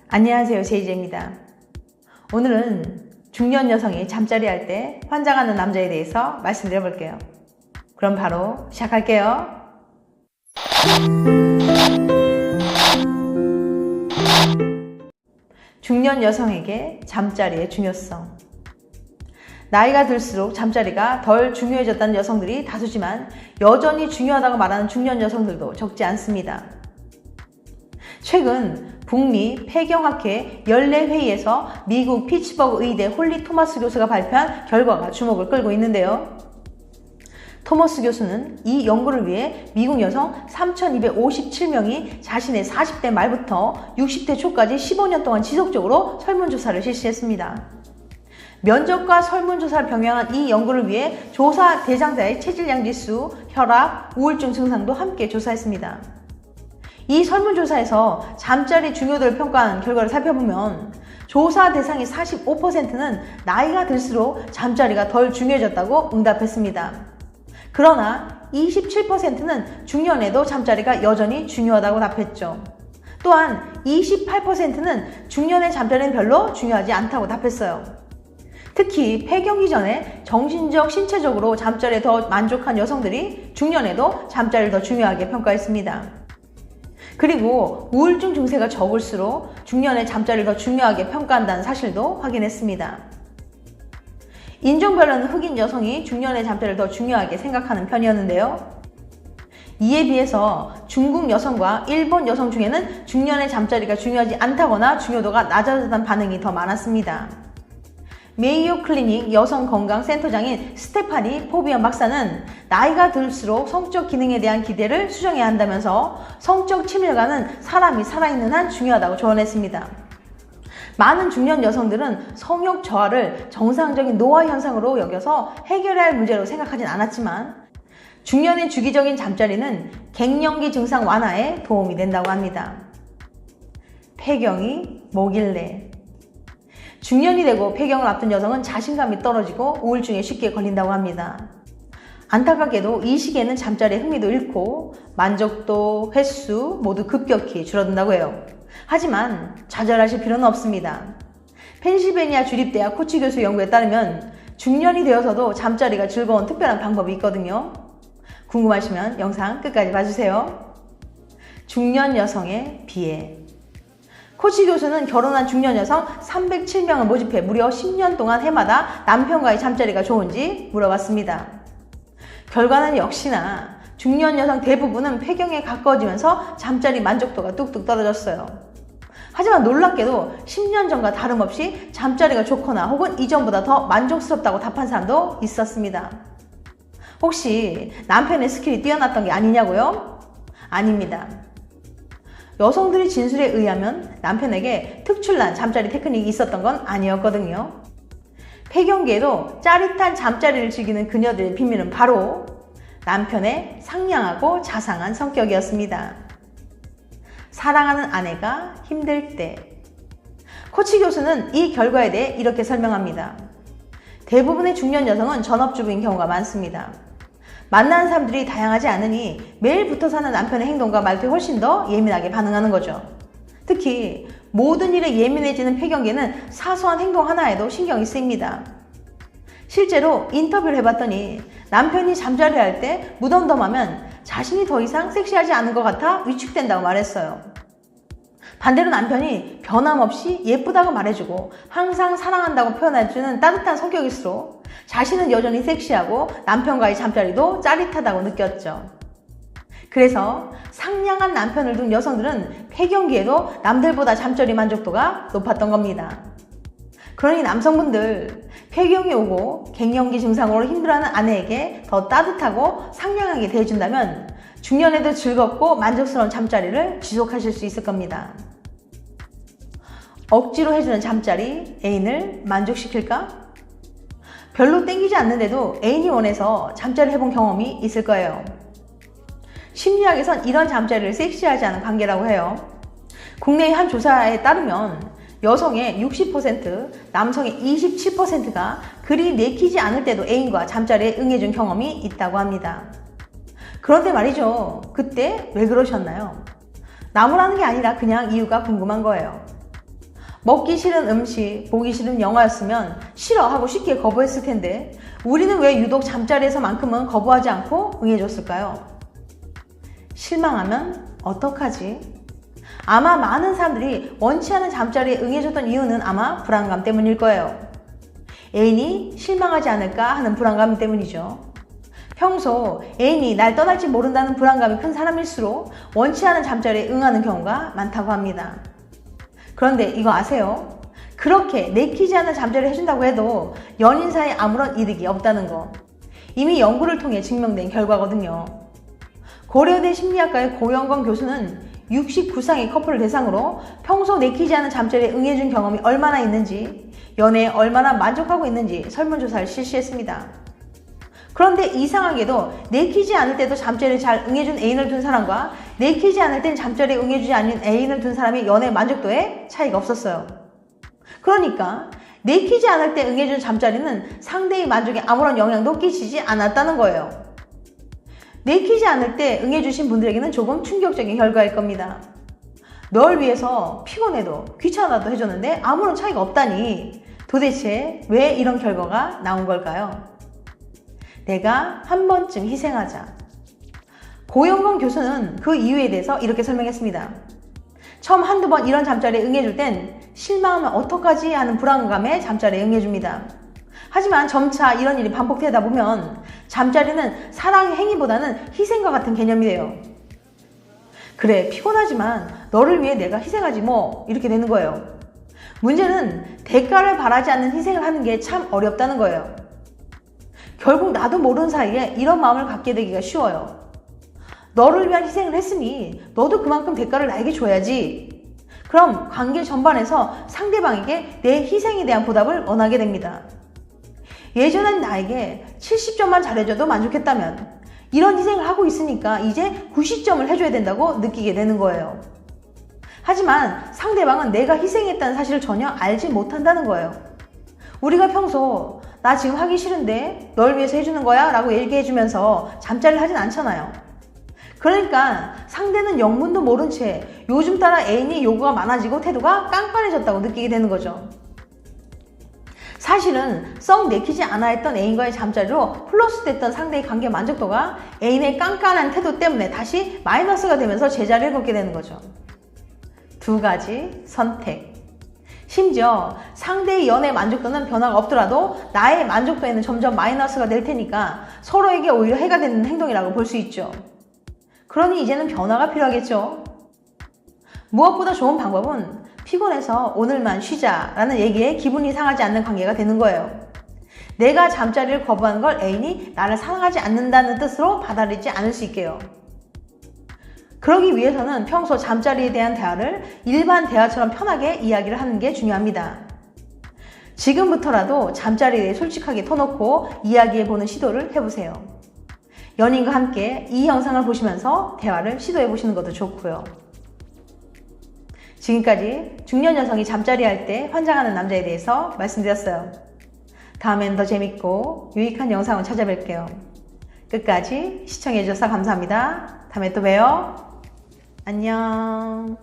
안녕하세요, 제이제입니다. 오늘은 중년 여성이 잠자리 할 때 환장하는 남자에 대해서 말씀드려 볼게요. 그럼 바로 시작할게요. 중년 여성에게 잠자리의 중요성. 나이가 들수록 잠자리가 덜 중요해졌다는 여성들이 다수지만 여전히 중요하다고 말하는 중년 여성들도 적지 않습니다. 최근 북미 폐경학회 연례회의에서 미국 피츠버그 의대 홀리 토마스 교수가 발표한 결과가 주목을 끌고 있는데요. 토머스 교수는 이 연구를 위해 미국 여성 3,257명이 자신의 40대 말부터 60대 초까지 15년 동안 지속적으로 설문조사를 실시했습니다. 면접과 설문조사를 병행한 이 연구를 위해 조사 대상자의 체질량지수, 혈압, 우울증 증상도 함께 조사했습니다. 이 설문조사에서 잠자리 중요도를 평가한 결과를 살펴보면 조사 대상의 45%는 나이가 들수록 잠자리가 덜 중요해졌다고 응답했습니다. 그러나 27%는 중년에도 잠자리가 여전히 중요하다고 답했죠. 또한 28%는 중년의 잠자리는 별로 중요하지 않다고 답했어요. 특히 폐경기 전에 정신적, 신체적으로 잠자리에 더 만족한 여성들이 중년에도 잠자리를 더 중요하게 평가했습니다. 그리고 우울증 증세가 적을수록 중년의 잠자리를 더 중요하게 평가한다는 사실도 확인했습니다. 인종별로는 흑인 여성이 중년의 잠자리를 더 중요하게 생각하는 편이었는데요. 이에 비해서 중국 여성과 일본 여성 중에는 중년의 잠자리가 중요하지 않다거나 중요도가 낮아졌다는 반응이 더 많았습니다. 메이오 클리닉 여성건강센터장인 스테파니 포비언 박사는 나이가 들수록 성적 기능에 대한 기대를 수정해야 한다면서 성적 친밀감은 사람이 살아있는 한 중요하다고 조언했습니다. 많은 중년 여성들은 성욕 저하를 정상적인 노화 현상으로 여겨서 해결해야 할 문제로 생각하진 않았지만 중년의 주기적인 잠자리는 갱년기 증상 완화에 도움이 된다고 합니다. 폐경이 뭐길래? 중년이 되고 폐경을 앞둔 여성은 자신감이 떨어지고 우울증에 쉽게 걸린다고 합니다. 안타깝게도 이 시기에는 잠자리에 흥미도 잃고 만족도, 횟수 모두 급격히 줄어든다고 해요. 하지만 좌절하실 필요는 없습니다. 펜실베니아 주립대학 코치 교수 연구에 따르면 중년이 되어서도 잠자리가 즐거운 특별한 방법이 있거든요. 궁금하시면 영상 끝까지 봐주세요. 중년 여성의 비애. 코치 교수는 결혼한 중년 여성 307명을 모집해 무려 10년 동안 해마다 남편과의 잠자리가 좋은지 물어봤습니다. 결과는 역시나 중년 여성 대부분은 폐경에 가까워지면서 잠자리 만족도가 뚝뚝 떨어졌어요. 하지만 놀랍게도 10년 전과 다름없이 잠자리가 좋거나 혹은 이전보다 더 만족스럽다고 답한 사람도 있었습니다. 혹시 남편의 스킬이 뛰어났던 게 아니냐고요? 아닙니다. 여성들의 진술에 의하면 남편에게 특출난 잠자리 테크닉이 있었던 건 아니었거든요. 폐경기에도 짜릿한 잠자리를 즐기는 그녀들의 비밀은 바로 남편의 상냥하고 자상한 성격이었습니다. 사랑하는 아내가 힘들 때. 코치 교수는 이 결과에 대해 이렇게 설명합니다. 대부분의 중년 여성은 전업주부인 경우가 많습니다. 만나는 사람들이 다양하지 않으니 매일 붙어 사는 남편의 행동과 말투에 훨씬 더 예민하게 반응하는 거죠. 특히 모든 일에 예민해지는 폐경기에는 사소한 행동 하나에도 신경이 쓰입니다. 실제로 인터뷰를 해봤더니 남편이 잠자리 할 때 무덤덤하면 자신이 더 이상 섹시하지 않은 것 같아 위축된다고 말했어요. 반대로 남편이 변함없이 예쁘다고 말해주고 항상 사랑한다고 표현해주는 따뜻한 성격일수록 자신은 여전히 섹시하고 남편과의 잠자리도 짜릿하다고 느꼈죠. 그래서 상냥한 남편을 둔 여성들은 폐경기에도 남들보다 잠자리 만족도가 높았던 겁니다. 그러니 남성분들, 폐경이 오고 갱년기 증상으로 힘들어하는 아내에게 더 따뜻하고 상냥하게 대해준다면 중년에도 즐겁고 만족스러운 잠자리를 지속하실 수 있을 겁니다. 억지로 해주는 잠자리, 애인을 만족시킬까? 별로 땡기지 않는데도 애인이 원해서 잠자리 해본 경험이 있을 거예요. 심리학에선 이런 잠자리를 섹시하지 않은 관계라고 해요. 국내의 한 조사에 따르면 여성의 60%, 남성의 27%가 그리 내키지 않을 때도 애인과 잠자리에 응해준 경험이 있다고 합니다. 그런데 말이죠. 그때 왜 그러셨나요? 나무라는 게 아니라 그냥 이유가 궁금한 거예요. 먹기 싫은 음식, 보기 싫은 영화였으면 싫어하고 쉽게 거부했을 텐데 우리는 왜 유독 잠자리에서만큼은 거부하지 않고 응해줬을까요? 실망하면 어떡하지? 아마 많은 사람들이 원치 않은 잠자리에 응해줬던 이유는 아마 불안감 때문일 거예요. 애인이 실망하지 않을까 하는 불안감 때문이죠. 평소 애인이 날 떠날지 모른다는 불안감이 큰 사람일수록 원치 않은 잠자리에 응하는 경우가 많다고 합니다. 그런데 이거 아세요? 그렇게 내키지 않은 잠자리를 해준다고 해도 연인 사이에 아무런 이득이 없다는 거. 이미 연구를 통해 증명된 결과거든요. 고려대 심리학과의 고영건 교수는 69상의 커플을 대상으로 평소 내키지 않은 잠자리에 응해준 경험이 얼마나 있는지, 연애에 얼마나 만족하고 있는지 설문조사를 실시했습니다. 그런데 이상하게도 내키지 않을 때도 잠자리에 잘 응해준 애인을 둔 사람과 내키지 않을 땐 잠자리에 응해주지 않는 애인을 둔 사람의 연애 만족도에 차이가 없었어요. 그러니까 내키지 않을 때 응해준 잠자리는 상대의 만족에 아무런 영향도 끼치지 않았다는 거예요. 내키지 않을 때 응해주신 분들에게는 조금 충격적인 결과일 겁니다. 널 위해서 피곤해도 귀찮아도 해줬는데 아무런 차이가 없다니 도대체 왜 이런 결과가 나온 걸까요? 내가 한 번쯤 희생하자. 고영건 교수는 그 이유에 대해서 이렇게 설명했습니다. 처음 한두 번 이런 잠자리에 응해줄 땐 실망하면 어떡하지 하는 불안감에 잠자리에 응해줍니다. 하지만 점차 이런 일이 반복되다 보면 잠자리는 사랑의 행위보다는 희생과 같은 개념이 돼요. 그래, 피곤하지만 너를 위해 내가 희생하지 뭐, 이렇게 되는 거예요. 문제는 대가를 바라지 않는 희생을 하는 게 참 어렵다는 거예요. 결국 나도 모르는 사이에 이런 마음을 갖게 되기가 쉬워요. 너를 위한 희생을 했으니 너도 그만큼 대가를 나에게 줘야지. 그럼 관계 전반에서 상대방에게 내 희생에 대한 보답을 원하게 됩니다. 예전엔 나에게 70점만 잘해줘도 만족했다면 이런 희생을 하고 있으니까 이제 90점을 해줘야 된다고 느끼게 되는 거예요. 하지만 상대방은 내가 희생했다는 사실을 전혀 알지 못한다는 거예요. 우리가 평소 나 지금 하기 싫은데 널 위해서 해주는 거야 라고 얘기해주면서 잠자리를 하진 않잖아요. 그러니까 상대는 영문도 모른 채 요즘 따라 애인이 요구가 많아지고 태도가 깐깐해졌다고 느끼게 되는 거죠. 사실은 썩 내키지 않아 했던 애인과의 잠자리로 플러스 됐던 상대의 관계 만족도가 애인의 깐깐한 태도 때문에 다시 마이너스가 되면서 제자리를 걷게 되는 거죠. 두 가지 선택. 심지어 상대의 연애 만족도는 변화가 없더라도 나의 만족도에는 점점 마이너스가 될 테니까 서로에게 오히려 해가 되는 행동이라고 볼 수 있죠. 그러니 이제는 변화가 필요하겠죠. 무엇보다 좋은 방법은 피곤해서 오늘만 쉬자 라는 얘기에 기분이 상하지 않는 관계가 되는 거예요. 내가 잠자리를 거부하는 걸 애인이 나를 사랑하지 않는다는 뜻으로 받아들이지 않을 수 있게요. 그러기 위해서는 평소 잠자리에 대한 대화를 일반 대화처럼 편하게 이야기를 하는 게 중요합니다. 지금부터라도 잠자리에 대해 솔직하게 터놓고 이야기해보는 시도를 해보세요. 연인과 함께 이 영상을 보시면서 대화를 시도해보시는 것도 좋고요. 지금까지 중년 여성이 잠자리 할 때 환장하는 남자에 대해서 말씀드렸어요. 다음엔 더 재밌고 유익한 영상을 찾아뵐게요. 끝까지 시청해주셔서 감사합니다. 다음에 또 봬요. 안녕.